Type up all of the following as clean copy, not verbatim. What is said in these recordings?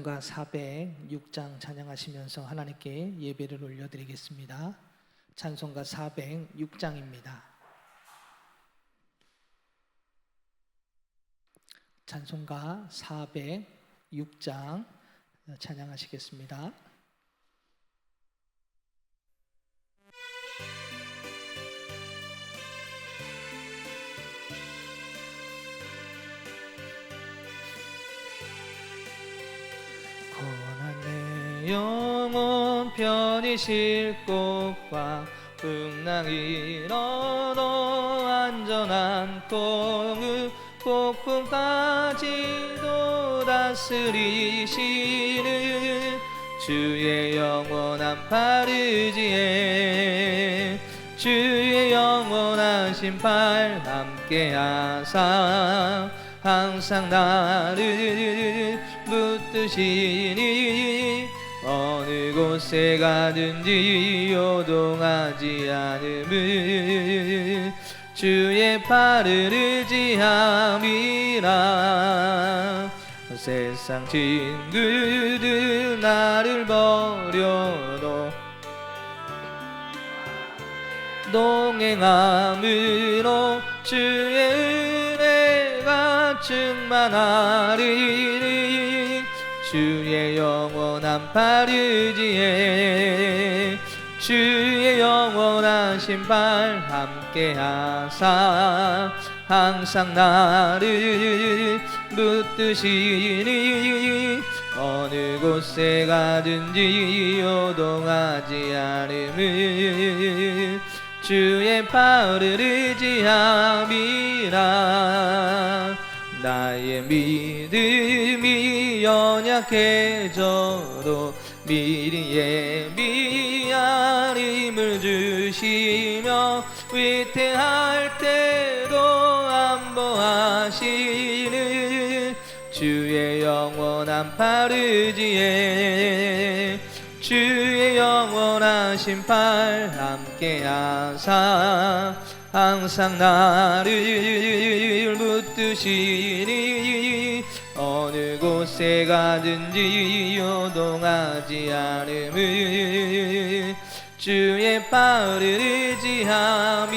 찬송가 406장 찬양하시면서 하나님께 예배를 올려드리겠습니다. 찬송가 406장입니다. 찬송가 406장 찬양하시겠습니다. 고난 내 영혼 편히 쉴 곳과 풍랑이 너도 안전한 공의 폭풍까지도 다스리시는 주의 영원한 팔의지에 주의 영원한 신발 함께하사 항상 나를 붙드시니 어느 곳에 가든지 요동하지 않음을 주의 팔을 의지함이라. 세상 친구들 나를 버려도 동행함으로 주의 은혜가 충만하리니 주의 영원한 팔의지에 주의 영원한 신발 함께하사 항상 나를 붙드시니 어느 곳에 가든지 요동하지 않음을 주의 팔을 의지함이라. 나의 믿음이 연약해져도 미리 예비한 힘을 주시며 위태할 때도 안보하시는 주의 영원한 팔의지에 주의 영원한 신발 함께하사 항상 나를 붙드시니 어느 곳에 가든지 요동하지 않음을 주의 팔을 의지함이라.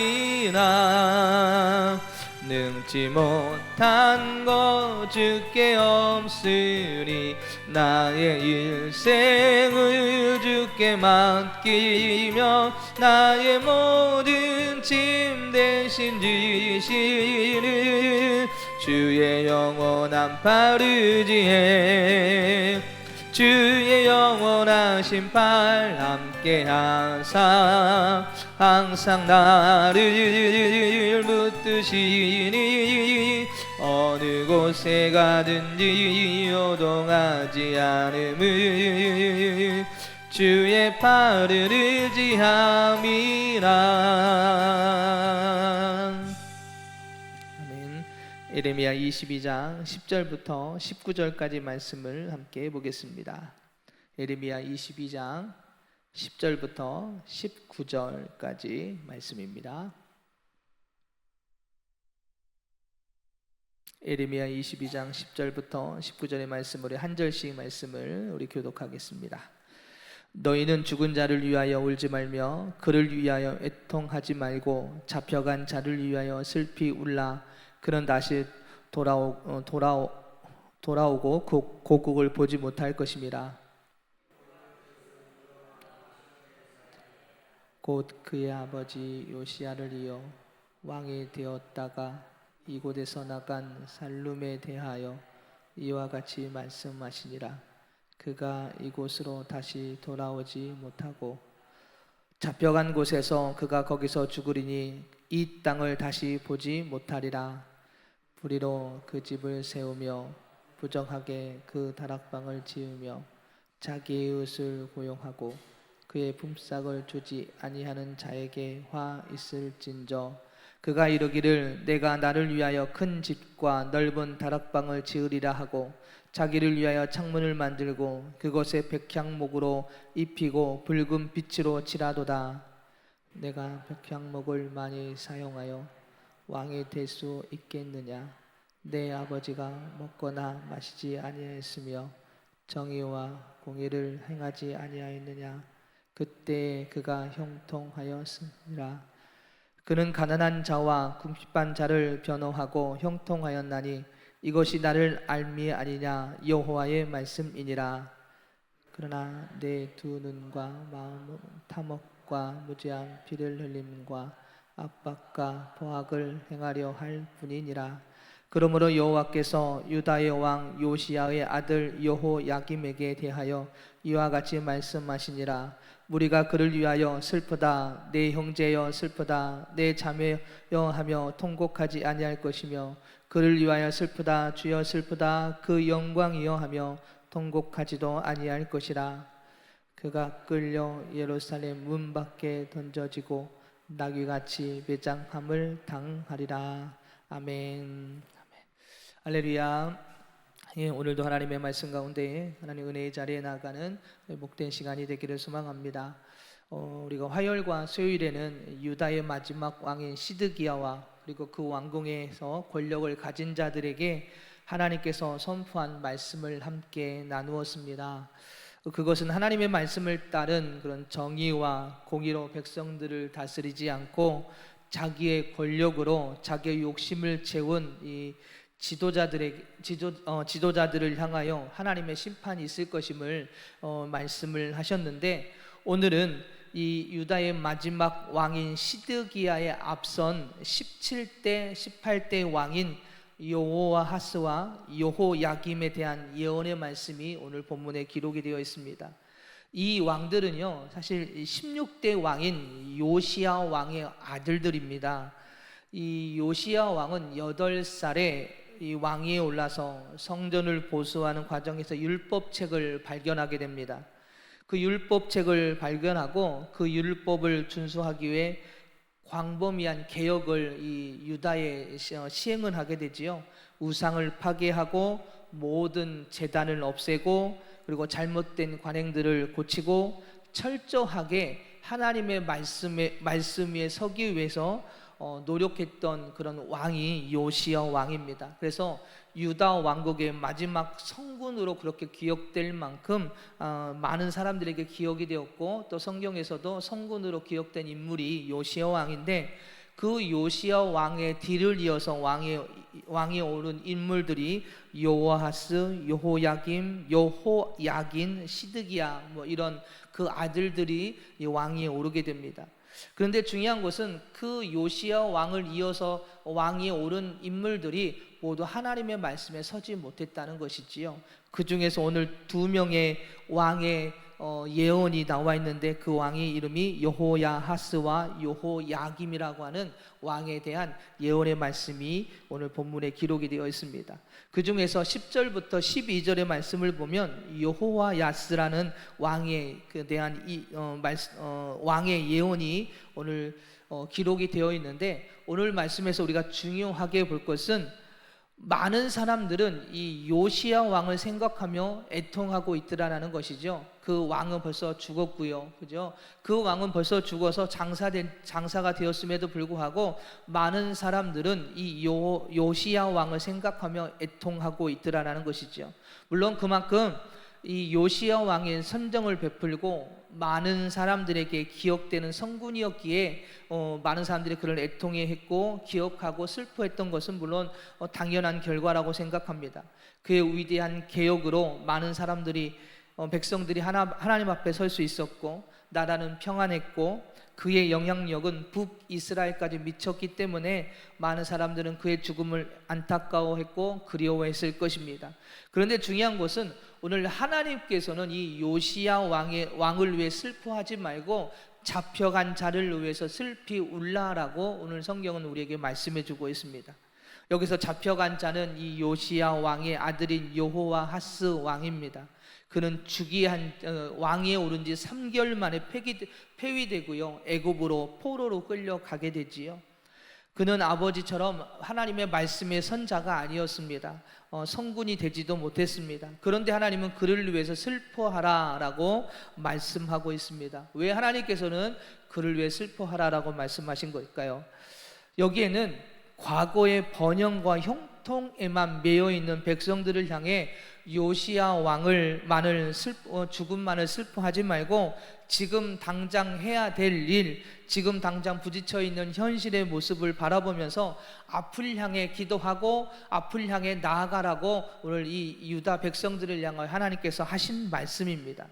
능지 못한 것 주께 없으니 나의 일생을 주께 맡기며 나의 모든 짐 대신 지시는 주의 영원한 팔의지에 주의 영원한 신발 함께하사 항상 나를 붙드시니 어느 곳에 가든지 요동하지 않음을 주의 팔을 의지함이라. 예레미야 22장 10절부터 19절까지 말씀을 함께 보겠습니다. 예레미야 22장 10절부터 19절까지 말씀입니다. 예레미야 22장 10절부터 19절의 말씀을 한 절씩 말씀을 우리 교독하겠습니다. 너희는 죽은 자를 위하여 울지 말며 그를 위하여 애통하지 말고 잡혀간 자를 위하여 슬피 울라. 그는 다시 돌아오고 고국을 보지 못할 것임이라. 곧 그의 아버지 요시야를 이어 왕이 되었다가 이곳에서 나간 살룸에 대하여 이와 같이 말씀하시니라. 그가 이곳으로 다시 돌아오지 못하고 잡혀간 곳에서 그가 거기서 죽으리니 이 땅을 다시 보지 못하리라. 불의로 그 집을 세우며 부정하게 그 다락방을 지으며 자기의 이웃을 고용하고 그의 품삯을 주지 아니하는 자에게 화 있을진저 그가 이르기를 내가 나를 위하여 큰 집과 넓은 다락방을 지으리라 하고 자기를 위하여 창문을 만들고 그것에 백향목으로 입히고 붉은 빛으로 칠하도다. 내가 백향목을 많이 사용하여 왕이 될 수 있겠느냐? 내 아버지가 먹거나 마시지 아니하였으며 정의와 공의를 행하지 아니하였느냐. 그때 그가 형통하였으니라. 그는 가난한 자와 궁핍한 자를 변호하고 형통하였나니 이것이 나를 알미 아니냐 여호와의 말씀이니라. 그러나 내 두 눈과 마음은 탐욕과 무죄한 피를 흘림과 압박과 포악을 행하려 할 뿐이니라. 그러므로 여호와께서 유다의 왕 요시야의 아들 여호야김에게 대하여 이와 같이 말씀하시니라. 무리가 그를 위하여 슬프다 내 형제여 슬프다 내 자매여 하며 통곡하지 아니할 것이며 그를 위하여 슬프다 주여 슬프다 그 영광이여 하며 통곡하지도 아니할 것이라. 그가 끌려 예루살렘 문 밖에 던져지고 나귀같이 매장함을 당하리라. 아멘. 할렐루야. 예, 오늘도 하나님의 말씀 가운데 하나님 은혜의 자리에 나아가는 복된 시간이 되기를 소망합니다. 우리가 화요일과 수요일에는 유다의 마지막 왕인 시드기야와 그리고 그 왕궁에서 권력을 가진 자들에게 하나님께서 선포한 말씀을 함께 나누었습니다. 그것은 하나님의 말씀을 따른 그런 정의와 공의로 백성들을 다스리지 않고 자기의 권력으로 자기의 욕심을 채운 이 지도자들을 향하여 하나님의 심판이 있을 것임을 말씀을 하셨는데, 오늘은 이 유다의 마지막 왕인 시드기야에 앞선 17대 18대 왕인 여호아하스와 여호야김에 대한 예언의 말씀이 오늘 본문에 기록이 되어 있습니다. 이 왕들은요, 사실 16대 왕인 요시야 왕의 아들들입니다. 이 요시야 왕은 8살에 이 왕위에 올라서 성전을 보수하는 과정에서 율법책을 발견하게 됩니다. 그 율법책을 발견하고 그 율법을 준수하기 위해 광범위한 개혁을 이 유다에 시행을 하게 되지요. 우상을 파괴하고 모든 제단을 없애고 그리고 잘못된 관행들을 고치고 철저하게 하나님의 말씀 위에 서기 위해서 노력했던 그런 왕이 요시야 왕입니다. 그래서 유다 왕국의 마지막 성군으로 그렇게 기억될 만큼 많은 사람들에게 기억이 되었고, 또 성경에서도 성군으로 기억된 인물이 요시야 왕인데, 그 요시야 왕의 뒤를 이어서 왕에 오른 인물들이 여호아하스, 여호야김, 여호야긴, 시드기야 이런 그 아들들이 이 왕위에 오르게 됩니다. 그런데 중요한 것은 그 요시야 왕을 이어서 왕위에 오른 인물들이 모두 하나님의 말씀에 서지 못했다는 것이지요. 그 중에서 오늘 2명의 왕의 예언이 나와 있는데, 그 왕의 이름이 여호야하스와 여호야김이라고 하는 왕에 대한 예언의 말씀이 오늘 본문에 기록이 되어 있습니다. 그 중에서 10절부터 12절의 말씀을 보면 여호야스라는 왕에 대한 왕의 예언이 오늘 기록이 되어 있는데, 오늘 말씀에서 우리가 중요하게 볼 것은 많은 사람들은 이 요시야 왕을 생각하며 애통하고 있더라라는 것이죠. 그 왕은 벌써 죽었고요, 그죠? 그 왕은 벌써 죽어서 장사가 되었음에도 불구하고 많은 사람들은 이 요시야 왕을 생각하며 애통하고 있더라라는 것이죠. 물론 그만큼 이 요시야 왕의 선정을 베풀고 많은 사람들에게 기억되는 성군이었기에 많은 사람들이 그를 애통해했고 기억하고 슬퍼했던 것은 물론 당연한 결과라고 생각합니다. 그의 위대한 개혁으로 많은 사람들이 백성들이 하나님 앞에 설 수 있었고, 나라는 평안했고, 그의 영향력은 북이스라엘까지 미쳤기 때문에 많은 사람들은 그의 죽음을 안타까워했고 그리워했을 것입니다. 그런데 중요한 것은 오늘 하나님께서는 이 요시야 왕을 위해 슬퍼하지 말고 잡혀간 자를 위해서 슬피 울라라고 오늘 성경은 우리에게 말씀해 주고 있습니다. 여기서 잡혀간 자는 이 요시야 왕의 아들인 여호아하스 왕입니다. 그는 왕위에 오른 지 3개월 만에 폐위되고요, 애굽으로 포로로 끌려가게 되지요. 그는 아버지처럼 하나님의 말씀의 선자가 아니었습니다. 성군이 되지도 못했습니다. 그런데 하나님은 그를 위해서 슬퍼하라라고 말씀하고 있습니다. 왜 하나님께서는 그를 위해 슬퍼하라라고 말씀하신 걸까요? 여기에는 과거의 번영과 형통에만 매여 있는 백성들을 향해 요시야 왕을 죽음만을 슬퍼하지 말고 지금 당장 해야 될 일, 지금 당장 부딪혀 있는 현실의 모습을 바라보면서 앞을 향해 기도하고 앞을 향해 나아가라고 오늘 이 유다 백성들을 향하여 하나님께서 하신 말씀입니다.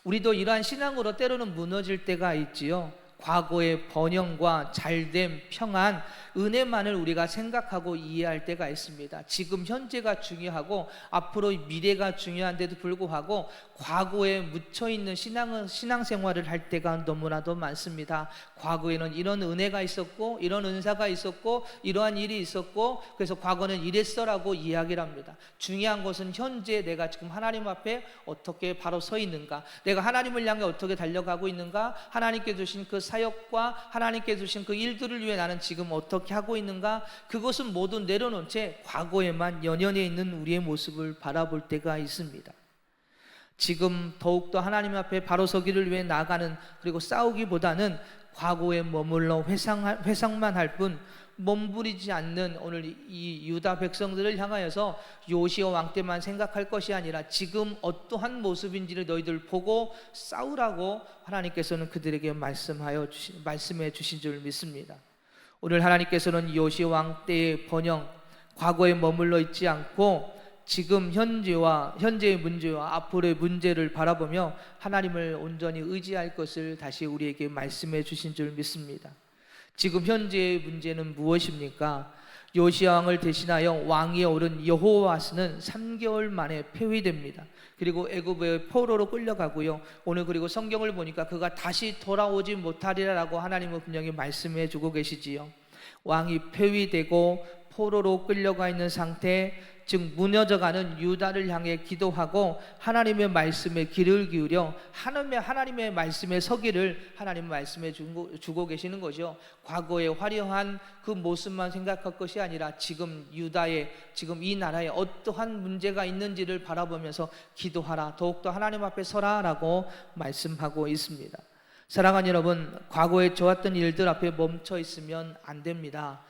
우리도 이러한 신앙으로 때로는 무너질 때가 있지요. 과거의 번영과 잘됨, 평안, 은혜만을 우리가 생각하고 이해할 때가 있습니다. 지금 현재가 중요하고 앞으로 미래가 중요한데도 불구하고 과거에 묻혀있는 신앙생활을 할 때가 너무나도 많습니다. 과거에는 이런 은혜가 있었고 이런 은사가 있었고 이러한 일이 있었고 그래서 과거는 이랬어라고 이야기를 합니다. 중요한 것은 현재 내가 지금 하나님 앞에 어떻게 바로 서 있는가, 내가 하나님을 향해 어떻게 달려가고 있는가, 하나님께 주신 그 사역과 하나님께 주신 그 일들을 위해 나는 지금 어떻게 하고 있는가, 그것은 모두 내려놓은 채 과거에만 연연해 있는 우리의 모습을 바라볼 때가 있습니다. 지금 더욱더 하나님 앞에 바로 서기를 위해 나아가는, 그리고 싸우기보다는 과거에 머물러 회상만 할 뿐 몸부리지 않는 오늘 이 유다 백성들을 향하여서 요시야 왕 때만 생각할 것이 아니라 지금 어떠한 모습인지를 너희들 보고 싸우라고 하나님께서는 그들에게 말씀해 주신 줄 믿습니다. 오늘 하나님께서는 요시야 왕 때의 번영, 과거에 머물러 있지 않고 지금 현재의 문제와 앞으로의 문제를 바라보며 하나님을 온전히 의지할 것을 다시 우리에게 말씀해 주신 줄 믿습니다. 지금 현재의 문제는 무엇입니까? 요시야 왕을 대신하여 왕위에 오른 여호와스는 3개월 만에 폐위됩니다. 그리고 애굽의 포로로 끌려가고요. 오늘 그리고 성경을 보니까 그가 다시 돌아오지 못하리라고 하나님은 분명히 말씀해 주고 계시지요. 왕이 폐위되고 포로로 끌려가 있는 상태, 즉 무너져가는 유다를 향해 기도하고 하나님의 말씀에 귀를 기울여 하나님의 말씀에 서기를 하나님 말씀해 주고 계시는 거죠. 과거의 화려한 그 모습만 생각할 것이 아니라 지금 지금 이 나라에 어떠한 문제가 있는지를 바라보면서 기도하라, 더욱더 하나님 앞에 서라라고 말씀하고 있습니다. 사랑하는 여러분, 과거에 좋았던 일들 앞에 멈춰 있으면 안 됩니다.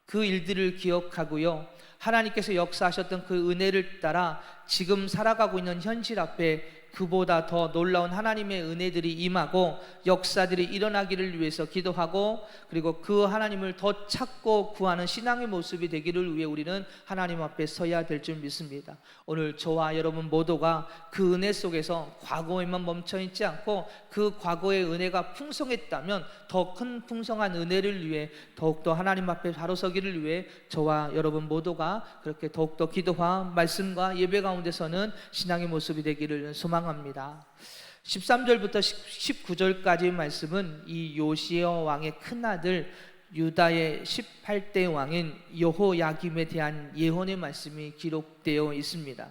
그 일들을 기억하고요, 하나님께서 역사하셨던 그 은혜를 따라 지금 살아가고 있는 현실 앞에 그보다 더 놀라운 하나님의 은혜들이 임하고 역사들이 일어나기를 위해서 기도하고, 그리고 그 하나님을 더 찾고 구하는 신앙의 모습이 되기를 위해 우리는 하나님 앞에 서야 될 줄 믿습니다. 오늘 저와 여러분 모두가 그 은혜 속에서 과거에만 멈춰 있지 않고 그 과거의 은혜가 풍성했다면 더 큰 풍성한 은혜를 위해 더욱더 하나님 앞에 바로 서기를 위해 저와 여러분 모두가 그렇게 더욱더 기도와 말씀과 예배 가운데서는 신앙의 모습이 되기를 소망합니다. 13절부터 19절까지의 말씀은 이 요시야 왕의 큰아들 유다의 18대 왕인 여호야김에 대한 예언의 말씀이 기록되어 있습니다.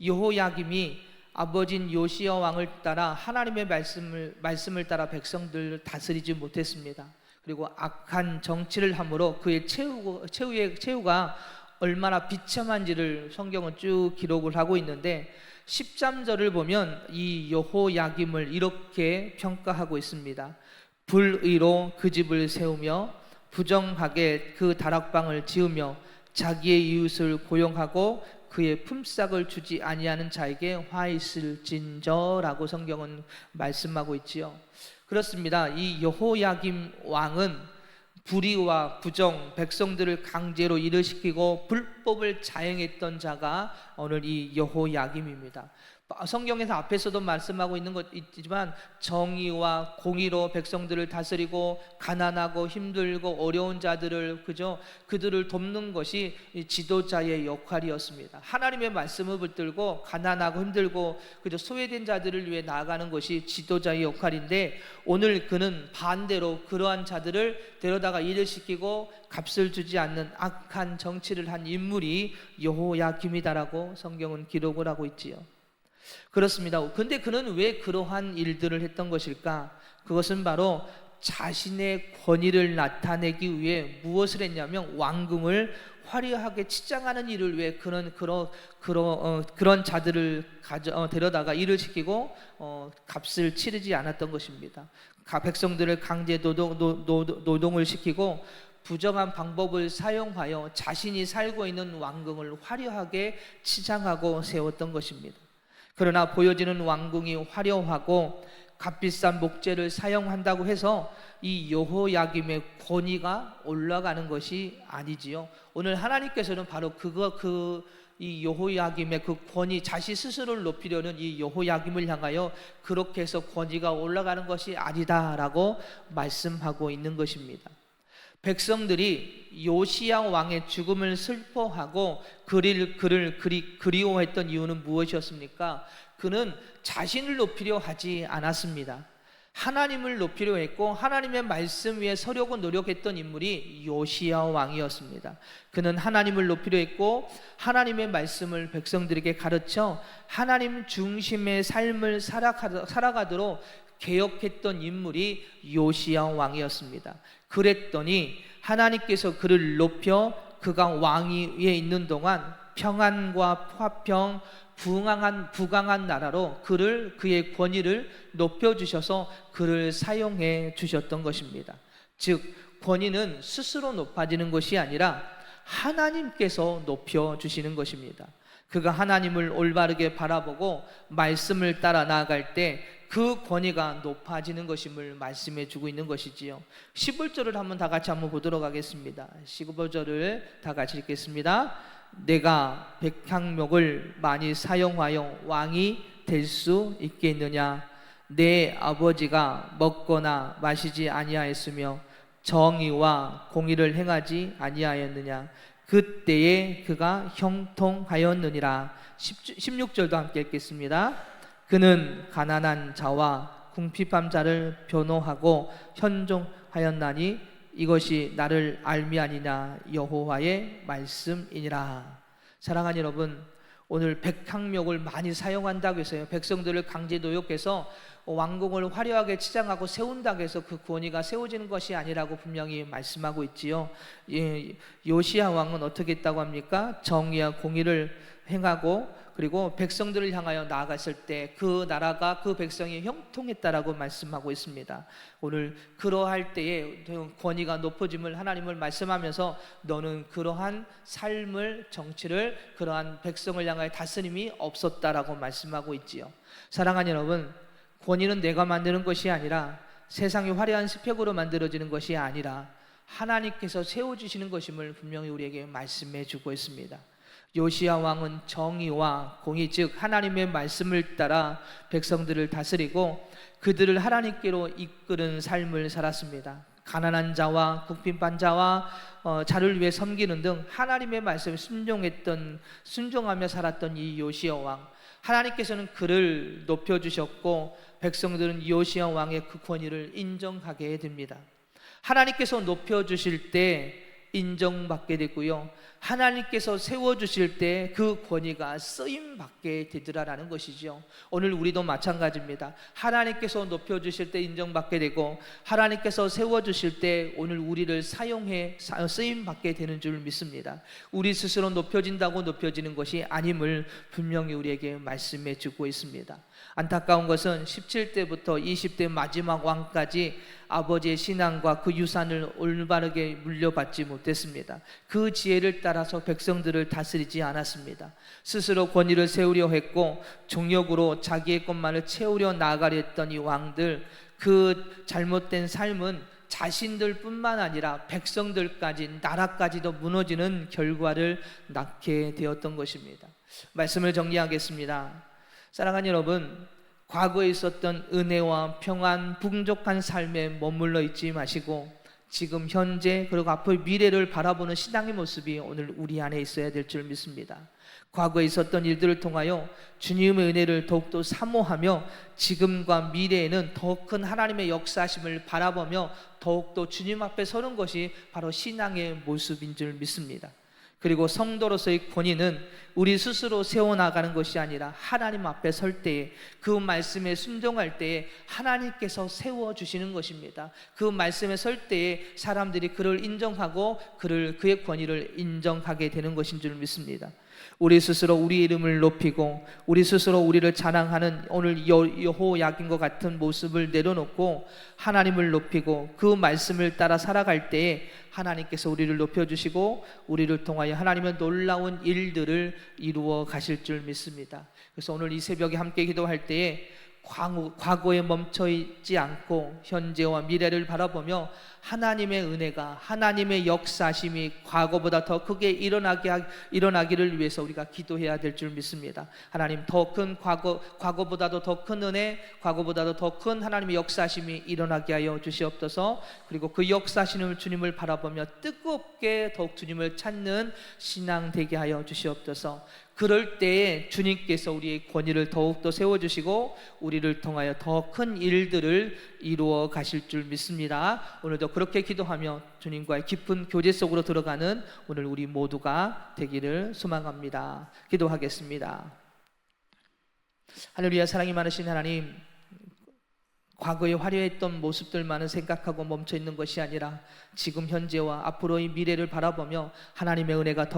여호야김이 아버지인 요시야 왕을 따라 하나님의 말씀을 따라 백성들을 다스리지 못했습니다. 그리고 악한 정치를 함으로 그의 최후가 얼마나 비참한지를 성경은 쭉 기록을 하고 있는데 13절을 보면 이 여호야김을 이렇게 평가하고 있습니다. 불의로 그 집을 세우며 부정하게 그 다락방을 지으며 자기의 이웃을 고용하고 그의 품삯을 주지 아니하는 자에게 화 있을진저라고 성경은 말씀하고 있지요. 그렇습니다. 이 여호야김 왕은 불의와 부정, 백성들을 강제로 일을 시키고 불법을 자행했던 자가 오늘 이 여호야김입니다. 성경에서 앞에서도 말씀하고 있는 것 있지만 정의와 공의로 백성들을 다스리고 가난하고 힘들고 어려운 자들을 그들을 돕는 것이 지도자의 역할이었습니다. 하나님의 말씀을 붙들고 가난하고 힘들고 소외된 자들을 위해 나아가는 것이 지도자의 역할인데 오늘 그는 반대로 그러한 자들을 데려다가 일을 시키고 값을 주지 않는 악한 정치를 한 인물이 여호야김이다라고 성경은 기록을 하고 있지요. 그렇습니다. 근데 그는 왜 그러한 일들을 했던 것일까? 그것은 바로 자신의 권위를 나타내기 위해 무엇을 했냐면 왕궁을 화려하게 치장하는 일을 위해 그런 자들을 데려다가 일을 시키고 값을 치르지 않았던 것입니다. 백성들을 강제 노동을 시키고 부정한 방법을 사용하여 자신이 살고 있는 왕궁을 화려하게 치장하고 세웠던 것입니다. 그러나 보여지는 왕궁이 화려하고 값비싼 목재를 사용한다고 해서 이 여호야김의 권위가 올라가는 것이 아니지요. 오늘 하나님께서는 바로 이 여호야김의 그 권위, 자신 스스로를 높이려는 이 여호야김을 향하여 그렇게 해서 권위가 올라가는 것이 아니다라고 말씀하고 있는 것입니다. 백성들이 요시야 왕의 죽음을 슬퍼하고 그를 그리워했던 이유는 무엇이었습니까? 그는 자신을 높이려 하지 않았습니다. 하나님을 높이려 했고 하나님의 말씀 위에 서려고 노력했던 인물이 요시야 왕이었습니다. 그는 하나님을 높이려 했고 하나님의 말씀을 백성들에게 가르쳐 하나님 중심의 삶을 살아가도록 개혁했던 인물이 요시야 왕이었습니다. 그랬더니 하나님께서 그를 높여 그가 왕위 위에 있는 동안 평안과 화평, 부강한 나라로 그의 권위를 높여주셔서 그를 사용해 주셨던 것입니다. 즉 권위는 스스로 높아지는 것이 아니라 하나님께서 높여주시는 것입니다. 그가 하나님을 올바르게 바라보고 말씀을 따라 나아갈 때 그 권위가 높아지는 것임을 말씀해 주고 있는 것이지요. 11절을 다 같이 한번 보도록 하겠습니다. 15절을 다 같이 읽겠습니다. 내가 백향목을 많이 사용하여 왕이 될 수 있겠느냐? 내 아버지가 먹거나 마시지 아니하였으며 정의와 공의를 행하지 아니하였느냐? 그때에 그가 형통하였느니라. 16절도 함께 읽겠습니다. 그는 가난한 자와 궁핍한 자를 변호하고 현종하였나니 이것이 나를 알미 아니냐 여호와의 말씀이니라. 사랑하는 여러분, 오늘 백향목을 많이 사용한다고 해서요 백성들을 강제 노역해서 왕궁을 화려하게 치장하고 세운다고 해서 그 권위가 세워지는 것이 아니라고 분명히 말씀하고 있지요. 요시야 왕은 어떻게 했다고 합니까? 정의와 공의를 행하고 그리고 백성들을 향하여 나아갔을 때 그 나라가 그 백성이 형통했다라고 말씀하고 있습니다. 오늘 그러할 때에 권위가 높아짐을 하나님을 말씀하면서 너는 그러한 삶을, 정치를, 그러한 백성을 향하여 다스림이 없었다라고 말씀하고 있지요. 사랑하는 여러분, 권위는 내가 만드는 것이 아니라 세상이 화려한 스펙으로 만들어지는 것이 아니라 하나님께서 세워주시는 것임을 분명히 우리에게 말씀해 주고 있습니다. 요시야 왕은 정의와 공의, 즉 하나님의 말씀을 따라 백성들을 다스리고 그들을 하나님께로 이끄는 삶을 살았습니다. 가난한 자와 궁핍한 자와 자를 위해 섬기는 등 하나님의 말씀에 순종하며 살았던 이 요시야 왕, 하나님께서는 그를 높여주셨고 백성들은 요시야 왕의 그 권위를 인정하게 됩니다. 하나님께서 높여주실 때 인정받게 되고요, 하나님께서 세워주실 때 그 권위가 쓰임받게 되더라라는 것이죠. 오늘 우리도 마찬가지입니다. 하나님께서 높여주실 때 인정받게 되고 하나님께서 세워주실 때 오늘 우리를 사용해 쓰임받게 되는 줄 믿습니다. 우리 스스로 높여진다고 높여지는 것이 아님을 분명히 우리에게 말씀해 주고 있습니다. 안타까운 것은 17대부터 20대 마지막 왕까지 아버지의 신앙과 그 유산을 올바르게 물려받지 못했습니다. 그 지혜를 따라서 백성들을 다스리지 않았습니다. 스스로 권위를 세우려 했고 종력으로 자기의 것만을 채우려 나아가려 했던 이 왕들, 그 잘못된 삶은 자신들뿐만 아니라 백성들까지, 나라까지도 무너지는 결과를 낳게 되었던 것입니다. 말씀을 정리하겠습니다. 사랑하는 여러분, 과거에 있었던 은혜와 평안, 풍족한 삶에 머물러 있지 마시고 지금 현재 그리고 앞으로 미래를 바라보는 신앙의 모습이 오늘 우리 안에 있어야 될 줄 믿습니다. 과거에 있었던 일들을 통하여 주님의 은혜를 더욱더 사모하며 지금과 미래에는 더 큰 하나님의 역사하심을 바라보며 더욱더 주님 앞에 서는 것이 바로 신앙의 모습인 줄 믿습니다. 그리고 성도로서의 권위는 우리 스스로 세워나가는 것이 아니라 하나님 앞에 설 때에, 그 말씀에 순종할 때에 하나님께서 세워주시는 것입니다. 그 말씀에 설 때에 사람들이 그를 인정하고 그의 권위를 인정하게 되는 것인 줄 믿습니다. 우리 스스로 우리 이름을 높이고 우리 스스로 우리를 자랑하는 오늘 여호야긴과 같은 모습을 내려놓고 하나님을 높이고 그 말씀을 따라 살아갈 때에 하나님께서 우리를 높여주시고 우리를 통하여 하나님의 놀라운 일들을 이루어 가실 줄 믿습니다. 그래서 오늘 이 새벽에 함께 기도할 때에 과거에 멈춰있지 않고 현재와 미래를 바라보며 하나님의 은혜가, 하나님의 역사심이 과거보다 더 크게 일어나기를 위해서 우리가 기도해야 될 줄 믿습니다. 하나님, 더 큰 과거보다도 더 큰 은혜, 과거보다도 더 큰 하나님의 역사심이 일어나게 하여 주시옵소서. 그리고 그 역사심을 주님을 바라보며 뜨겁게 더욱 주님을 찾는 신앙 되게 하여 주시옵소서. 그럴 때에 주님께서 우리의 권위를 더욱더 세워주시고 우리를 통하여 더 큰 일들을 이루어 가실 줄 믿습니다. 오늘도 그렇게 기도하며 주님과의 깊은 교제 속으로 들어가는 오늘 우리 모두가 되기를 소망합니다. 기도하겠습니다. 할렐루야. 사랑이 많으신 하나님, 과거에 화려했던 모습들만은 생각하고 멈춰있는 것이 아니라 지금 현재와 앞으로의 미래를 바라보며 하나님의 은혜가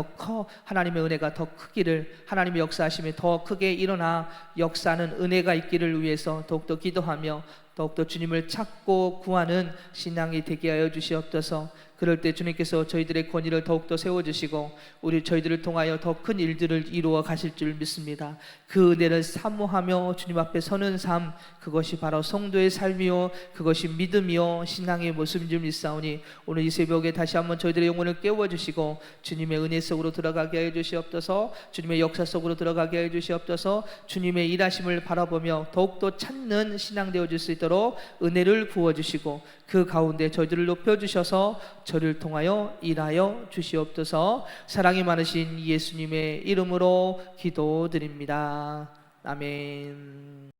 더 크기를, 하나님의 역사하심이 더 크게 일어나 역사는 은혜가 있기를 위해서 더욱더 기도하며 더욱더 주님을 찾고 구하는 신앙이 되게 하여 주시옵소서. 그럴 때 주님께서 저희들의 권위를 더욱더 세워주시고 저희들을 통하여 더 큰 일들을 이루어 가실 줄 믿습니다. 그 은혜를 사모하며 주님 앞에 서는 삶, 그것이 바로 성도의 삶이요 그것이 믿음이요 신앙의 모습인 줄 믿사오니 오늘 이 새벽에 다시 한번 저희들의 영혼을 깨워주시고 주님의 은혜 속으로 들어가게 하여 주시옵소서. 주님의 역사 속으로 들어가게 하여 주시옵소서. 주님의 일하심을 바라보며 더욱더 찾는 신앙 되어줄 수 있도록 은혜를 부어주시고 그 가운데 저희들을 높여주셔서 저를 통하여 일하여 주시옵소서. 사랑이 많으신 예수님의 이름으로 기도드립니다. 아멘.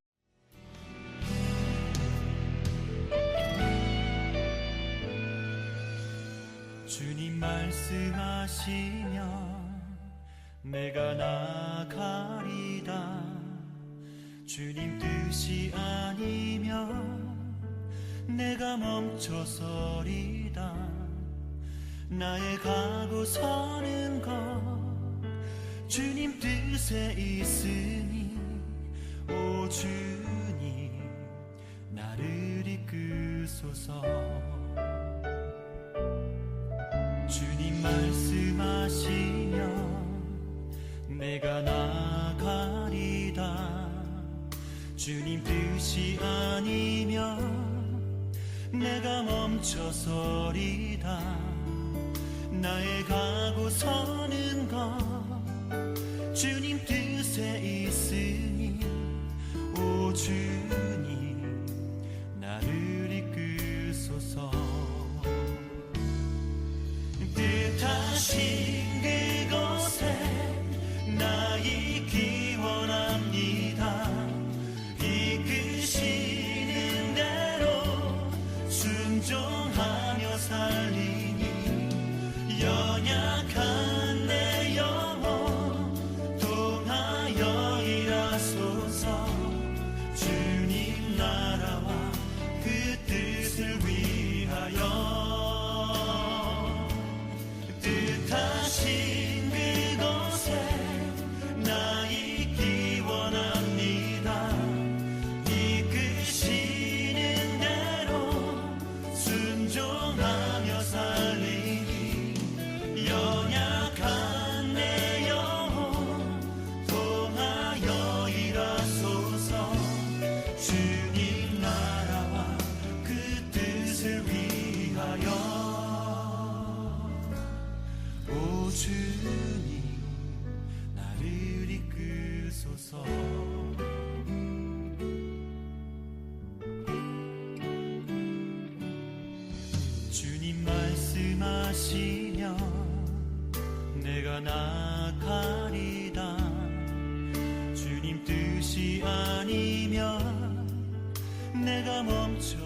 주님 말씀하시면 내가 나가리다. 주님 뜻이 아니면 내가 멈춰서리다. 나의 가고 서는 것 주님 뜻에 있으니 오 주님 나를 이끄소서. 주님 말씀하시면 내가 나가리다. 주님 뜻이 아니면 내가 멈춰서리다. 나의 가고 서는 것 주님 뜻에 있으니 오 주님 나를 이끄소서. 뜻하신 그곳에 나 있기 원합니다. 이끄시는 대로 순종하며 살리니 연약한 내 영혼 통하여 일하소서. 주님 나라와 그 뜻을 위하여 뜻하신 그곳에 나 있기 원합니다. 이끄시는 대로 순종하며 살리니 연약한 내 영혼 통하여 일하소서. 주님 나라와 그 뜻을 위하여 오 주님 나를 이끄소서. 주님 말씀하시면 내가 나가리다. 주님 뜻이 아니면 내가 멈춰